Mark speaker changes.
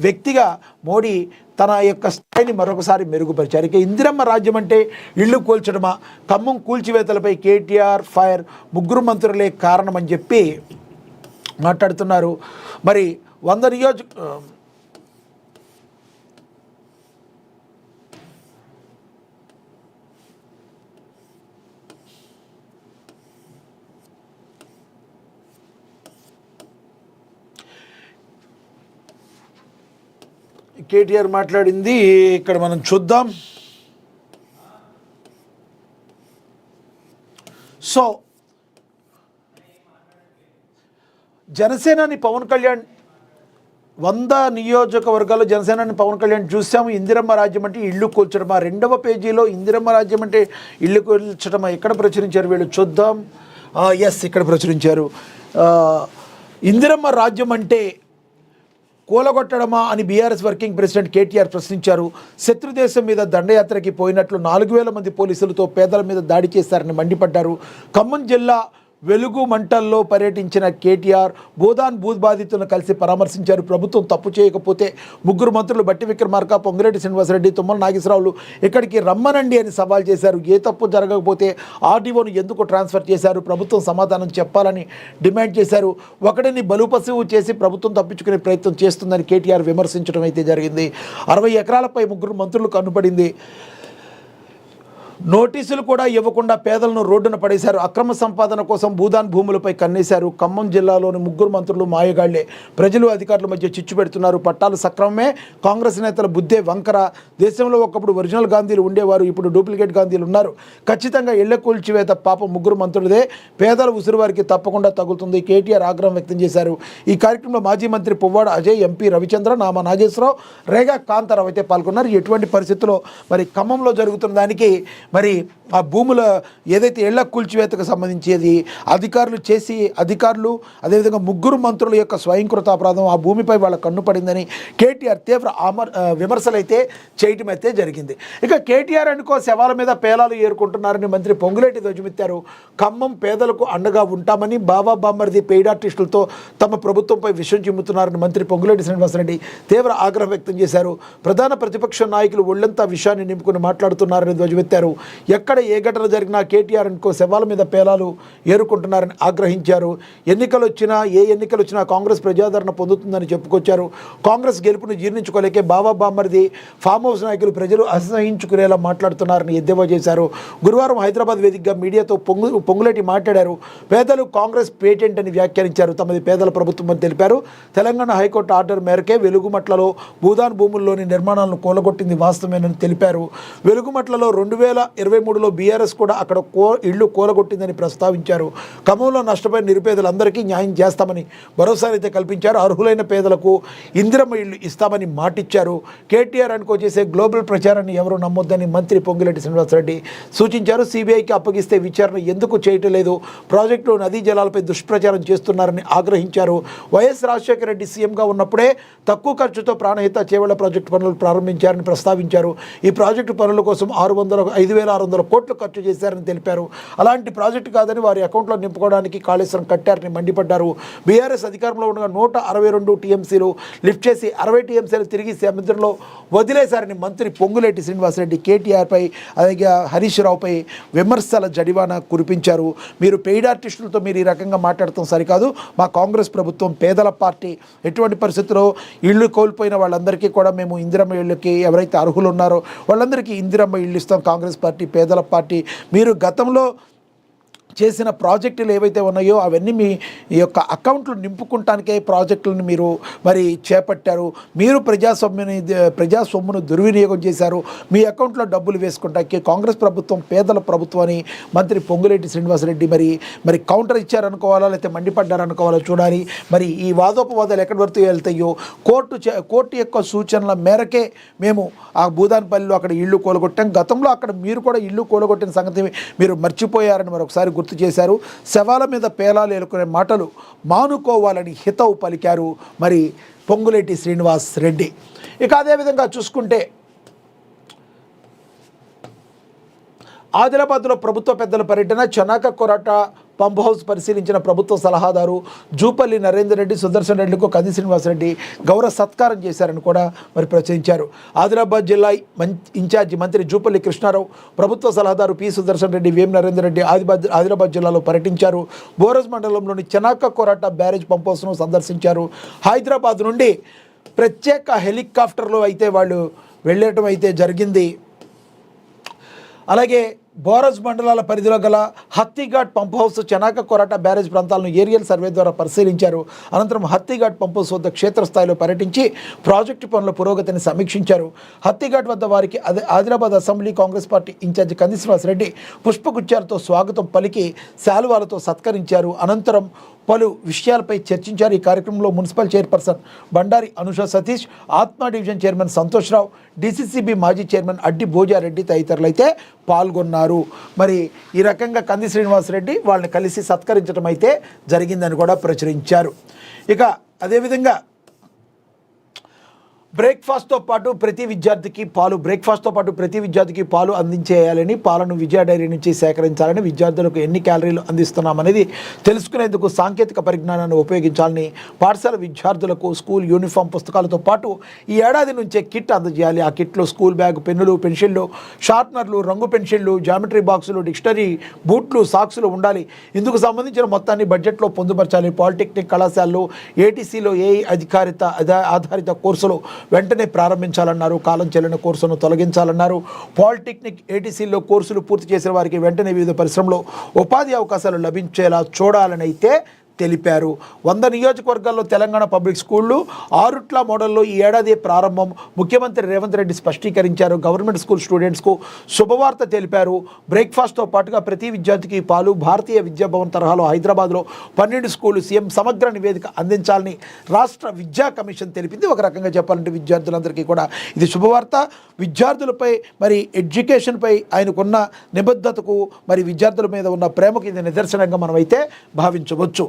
Speaker 1: వ్యక్తిగా మోడీ తన యొక్క స్థాయిని మరొకసారి మెరుగుపరిచారు. ఇక ఇందిరమ్మ రాజ్యం అంటే ఇళ్ళు కూల్చడమా, ఖమ్మం కూల్చివేతలపై కేటీఆర్ ఫైర్, ముగ్గురు మంత్రులే కారణమని చెప్పి మాట్లాడుతున్నారు. మరి 100 నియోజక కేటీఆర్ మాట్లాడింది ఇక్కడ మనం చూద్దాం. సో జనసేనాని పవన్ కళ్యాణ్ 100 నియోజకవర్గాల్లో జనసేనాని పవన్ కళ్యాణ్ చూసాము. ఇందిరమ్మ రాజ్యం అంటే ఇళ్ళు కూల్చడమా, 2వ పేజీలో ఇందిరమ్మ రాజ్యం అంటే ఇళ్ళు కూల్చడమా ఎక్కడ ప్రచురించారు వీళ్ళు చూద్దాం. ఎస్, ఇక్కడ ప్రచురించారు. ఇందిరమ్మ రాజ్యం అంటే కూలగొట్టడమా అని బీఆర్ఎస్ వర్కింగ్ ప్రెసిడెంట్ కేటీఆర్ ప్రశ్నించారు. శత్రుదేశం మీద దండయాత్రకి పోయినట్లు 4000 మంది పోలీసులతో పేదల మీద దాడి చేశారని మండిపడ్డారు. ఖమ్మం జిల్లా వెలుగు మంటల్లో పర్యటించిన కేటీఆర్ భూదాన్ భూత్ బాధితులను కలిసి పరామర్శించారు. ప్రభుత్వం తప్పు చేయకపోతే ముగ్గురు మంత్రులు బట్టి విక్రమార్క, పొంగిరెడ్డి శ్రీనివాసరెడ్డి, తుమ్మల నాగేశ్వరరావులు ఇక్కడికి రమ్మనండి అని సవాల్ చేశారు. ఏ తప్పు జరగకపోతే ఆర్డీఓను ఎందుకు ట్రాన్స్ఫర్ చేశారు, ప్రభుత్వం సమాధానం చెప్పాలని డిమాండ్ చేశారు. ఒకటిని బలుపశువు చేసి ప్రభుత్వం తప్పించుకునే ప్రయత్నం చేస్తుందని కేటీఆర్ విమర్శించడం అయితే జరిగింది. 60 ఎకరాలపై ముగ్గురు మంత్రులు కన్నుపడింది. నోటీసులు కూడా ఇవ్వకుండా పేదలను రోడ్డున పడేశారు. అక్రమ సంపాదన కోసం భూదాన్ భూములపై కన్నేశారు. ఖమ్మం జిల్లాలోని ముగ్గురు మంత్రులు మాయగాళ్లే. ప్రజలు అధికారుల మధ్య చిచ్చు పెడుతున్నారు. పట్టాలు సక్రమమే, కాంగ్రెస్ నేతల బుద్ధే వంకర. దేశంలో ఒకప్పుడు ఒరిజినల్ గాంధీలు ఉండేవారు, ఇప్పుడు డూప్లికేట్ గాంధీలు ఉన్నారు. ఖచ్చితంగా ఇళ్ల కూల్చివేత పాపం ముగ్గురు మంత్రులదే, పేదల ఉసురు వారికి తప్పకుండా తగులుతుంది. కేటీఆర్ ఆగ్రహం వ్యక్తం చేశారు. ఈ కార్యక్రమంలో మాజీ మంత్రి పువ్వాడ అజయ్, ఎంపీ రవిచంద్ర, నామా నాగేశ్వరరావు, రేగా కాంతారావు అయితే పాల్గొన్నారు. ఎటువంటి పరిస్థితుల్లో మరి ఖమ్మంలో జరుగుతున్న దానికి మరి ఆ భూముల ఏదైతే ఇళ్ల కూల్చివేతకు సంబంధించేది అధికారులు అదేవిధంగా ముగ్గురు మంత్రుల యొక్క స్వయంకృత అపరాధం, ఆ భూమిపై వాళ్ళ కన్ను పడిందని కేటీఆర్ తీవ్ర విమర్శలు అయితే చేయటం అయితే జరిగింది. ఇక కేటీఆర్ అనుకో శవాల మీద పేలాలు ఏరుకుంటున్నారని మంత్రి పొంగులేటి ధ్వజమెత్తారు. ఖమ్మం పేదలకు అండగా ఉంటామని బాబా బామ్మర్ది పెయిడ్ ఆర్టిస్టులతో తమ ప్రభుత్వంపై విషయం చిమ్ముతున్నారని మంత్రి పొంగులేటి శ్రీనివాసరెడ్డి తీవ్ర ఆగ్రహం వ్యక్తం చేశారు. ప్రధాన ప్రతిపక్ష నాయకులు ఒళ్లంతా విషయాన్ని నింపుకుని మాట్లాడుతున్నారని ధ్వజమెత్తారు. ఎక్కడ ఏ ఘటన జరిగినా కేటీఆర్ అనుకో శవాల మీద పేలాలు ఏరుకుంటున్నారని ఆగ్రహించారు. ఏ ఎన్నికలు వచ్చినా కాంగ్రెస్ ప్రజాదరణ పొందుతుందని చెప్పుకొచ్చారు. కాంగ్రెస్ గెలుపును జీర్ణించుకోలేకే బాబా బామ్మర్ది ఫామ్ హౌస్ నాయకులు ప్రజలు అసహించుకునేలా మాట్లాడుతున్నారని ఎద్దేవా చేశారు. గురువారం హైదరాబాద్ వేదికగా మీడియాతో పొంగులేటి మాట్లాడారు. పేదలు కాంగ్రెస్ పేటెంట్ అని వ్యాఖ్యానించారు. తమది పేదల ప్రభుత్వం అని తెలిపారు. తెలంగాణ హైకోర్టు ఆర్డర్ మేరకే వెలుగుమట్లలో భూదాన్ భూముల్లోని నిర్మాణాలను కూలగొట్టింది వాస్తవమేనని తెలిపారు. వెలుగుమట్లలో 2023లో బీఆర్ఎస్ కూడా అక్కడ ఇళ్లు కూలగొట్టిందని ప్రస్తావించారు. ఖమ్మంలో నష్టపోయిన నిరుపేదలందరికీ న్యాయం చేస్తామని భరోసా అయితే కల్పించారు. అర్హులైన పేదలకు ఇందిరమ్మ ఇళ్లు ఇస్తామని మాటిచ్చారు. కేటీఆర్ అనుకో చేసే గ్లోబల్ ప్రచారాన్ని ఎవరూ నమ్మొద్దని మంత్రి పొంగిరెడ్డి శ్రీనివాసరెడ్డి సూచించారు. సిబిఐకి అప్పగిస్తే విచారణ ఎందుకు చేయటం లేదు, ప్రాజెక్టులో నదీ జలాలపై దుష్ప్రచారం చేస్తున్నారని ఆగ్రహించారు. వైఎస్ రాజశేఖర రెడ్డి సీఎంగా ఉన్నప్పుడే తక్కువ ఖర్చుతో ప్రాణహిత చేవళ్ల ప్రాజెక్టు పనులు ప్రారంభించారని ప్రస్తావించారు. ఈ ప్రాజెక్టు పనుల కోసం 5,600 కోట్లు ఖర్చు చేశారని తెలిపారు. అలాంటి ప్రాజెక్టు కాదని వారి అకౌంట్లో నింపుకోవడానికి కాళేశ్వరం కట్టారని మండిపడ్డారు. బీఆర్ఎస్ అధికారంలో ఉండగా 162 టీఎంసీలు లిఫ్ట్ చేసి 60 టీఎంసీలు తిరిగి సముద్రంలో వదిలేశారని మంత్రి పొంగులేటి శ్రీనివాసరెడ్డి కేటీఆర్పై అలాగే హరీష్ రావుపై విమర్శల జడివాన కురిపించారు. మీరు పెయిడ్ ఆర్టిస్టులతో మీరు ఈ రకంగా మాట్లాడటం సరికాదు. మా కాంగ్రెస్ ప్రభుత్వం పేదల పార్టీ. ఎటువంటి పరిస్థితుల్లో ఇళ్ళు కోల్పోయిన వాళ్ళందరికీ కూడా మేము ఇందిరమ్మ ఇళ్ళకి ఎవరైతే అర్హులు ఉన్నారో వాళ్ళందరికీ ఇందిరమ్మ ఇళ్ళు ఇస్తాం. కాంగ్రెస్ పార్టీ పేదల పార్టీ. మీరు గతంలో చేసిన ప్రాజెక్టులు ఏవైతే ఉన్నాయో అవన్నీ మీ యొక్క అకౌంట్లు నింపుకుంటానికే ప్రాజెక్టులను మీరు మరి చేపట్టారు. మీరు ప్రజాస్వామ్యను దుర్వినియోగం చేశారు. మీ అకౌంట్లో డబ్బులు వేసుకుంటానికి కాంగ్రెస్ ప్రభుత్వం పేదల ప్రభుత్వం అని మంత్రి పొంగులేటి శ్రీనివాసరెడ్డి మరి కౌంటర్ ఇచ్చారనుకోవాలా లేకపోతే మండిపడ్డారనుకోవాలో చూడాలి. మరి ఈ వాదోపవాదాలు ఎక్కడి వరకు వెళ్తాయో కోర్టు యొక్క సూచనల మేరకే మేము ఆ భూదాన్పల్లిలో అక్కడ ఇళ్ళు కూలగొట్టాం. గతంలో అక్కడ మీరు కూడా ఇళ్ళు కూలగొట్టిన సంగతి మీరు మర్చిపోయారని మరొకసారి గుర్తు చేశారు. శవాల మీద పేలాలు ఏలుకునే మాటలు మానుకోవాలని హితవు పలికారు మరి పొంగులేటి శ్రీనివాస్ రెడ్డి. ఇక అదేవిధంగా చూసుకుంటే ఆదిలాబాద్లో ప్రభుత్వ పెద్దల పర్యటన, చెనాక కొరాట పంప్ హౌస్ పరిశీలించిన ప్రభుత్వ సలహాదారు జూపల్లి నరేందర్ రెడ్డి, సుదర్శన్ రెడ్డిలకు కంది శ్రీనివాసరెడ్డి గౌరవ సత్కారం చేశారని కూడా మరి ప్రచురించారు. ఆదిలాబాద్ జిల్లా ఇన్ఛార్జి మంత్రి జూపల్లి కృష్ణారావు, ప్రభుత్వ సలహాదారు పి సుదర్శన్ రెడ్డి, వేం నరేందర్ రెడ్డి ఆదిలాబాద్ జిల్లాలో పర్యటించారు. బోరజ్ మండలంలోని చెనాక కోరాట బ్యారేజ్ పంప్ హౌస్ను సందర్శించారు. హైదరాబాద్ నుండి ప్రత్యేక హెలికాప్టర్లో అయితే వాళ్ళు వెళ్ళటం అయితే జరిగింది. అలాగే బోరజ్ మండలాల పరిధిలో గల హత్తిఘాట్ pump house, Chanaka Korata barrage ప్రాంతాలను ఏరియల్ సర్వే ద్వారా పరిశీలించారు. అనంతరం హత్తిఘాట్ పంప్ హౌస్ వద్ద క్షేత్రస్థాయిలో పర్యటించి ప్రాజెక్టు పనుల పురోగతిని సమీక్షించారు. హత్తిఘాట్ వద్ద వారికి Adilabad assembly Congress party incharge కంది శ్రీనివాసరెడ్డి పుష్పగుచ్చాలతో స్వాగతం పలికి శాలువాలతో సత్కరించారు. అనంతరం పలు విషయాలపై చర్చించారు. ఈ కార్యక్రమంలో మున్సిపల్ చైర్పర్సన్ బండారి అనుష సతీష్, ఆత్మ డివిజన్ చైర్మన్ సంతోష్రావు, డిసిసిబి మాజీ చైర్మన్ అడ్డి భోజారెడ్డి తదితరులు అయితే పాల్గొన్నారు. మరి ఈ రకంగా కంది శ్రీనివాసరెడ్డి వాళ్ళని కలిసి సత్కరించడం అయితే జరిగిందని కూడా ప్రచురించారు. ఇక అదేవిధంగా బ్రేక్ఫాస్ట్తో పాటు ప్రతి విద్యార్థికి పాలు అందించేయాలని, పాలను విజయ డైరీ నుంచి సేకరించాలని, విద్యార్థులకు ఎన్ని క్యాలరీలు అందిస్తున్నామనేది తెలుసుకునేందుకు సాంకేతిక పరిజ్ఞానాన్ని ఉపయోగించాలని, పాఠశాల విద్యార్థులకు స్కూల్ యూనిఫామ్ పుస్తకాలతో పాటు ఈ ఏడాది నుంచే కిట్ అందజేయాలి. ఆ కిట్లో స్కూల్ బ్యాగ్, పెన్నులు, పెన్సిళ్ళు, షార్ప్నర్లు, రంగు పెన్సిళ్ళు, జామెట్రీ బాక్సులు, డిక్షనరీ, బూట్లు, సాక్సులు ఉండాలి. ఇందుకు సంబంధించిన మొత్తాన్ని బడ్జెట్లో పొందుపరచాలి. పాలిటెక్నిక్ కళాశాలలు, ఏటీసీలో ఏఐ ఆధారిత కోర్సులు వెంటనే ప్రారంభించాలన్నారు. కాలం చెల్లిన కోర్సును తొలగించాలన్నారు. పాలిటెక్నిక్, ఏటీసీల్లో కోర్సులు పూర్తి చేసిన వారికి వెంటనే వివిధ పరిశ్రమలో ఉపాధి అవకాశాలు లభించేలా చూడాలని అయితే తెలిపారు. 100 నియోజకవర్గాల్లో తెలంగాణ పబ్లిక్ స్కూళ్లు 6 మోడల్లో ఈ ఏడాది ప్రారంభం. ముఖ్యమంత్రి రేవంత్ రెడ్డి స్పష్టీకరించారు. గవర్నమెంట్ స్కూల్ స్టూడెంట్స్కు శుభవార్త తెలిపారు. బ్రేక్ఫాస్ట్తో పాటుగా ప్రతి విద్యార్థికి పాలు, భారతీయ విద్యాభవన్ తరహాలో హైదరాబాద్లో 12 స్కూళ్లు సీఎం సమగ్ర నివేదిక అందించాలని రాష్ట్ర విద్యా కమిషన్ తెలిపింది. ఒక రకంగా చెప్పాలంటే విద్యార్థులందరికీ కూడా ఇది శుభవార్త. విద్యార్థులపై మరి ఎడ్యుకేషన్పై ఆయనకున్న నిబద్ధతకు, మరి విద్యార్థుల మీద ఉన్న ప్రేమకు ఇది నిదర్శనంగా మనం అయితే భావించవచ్చు.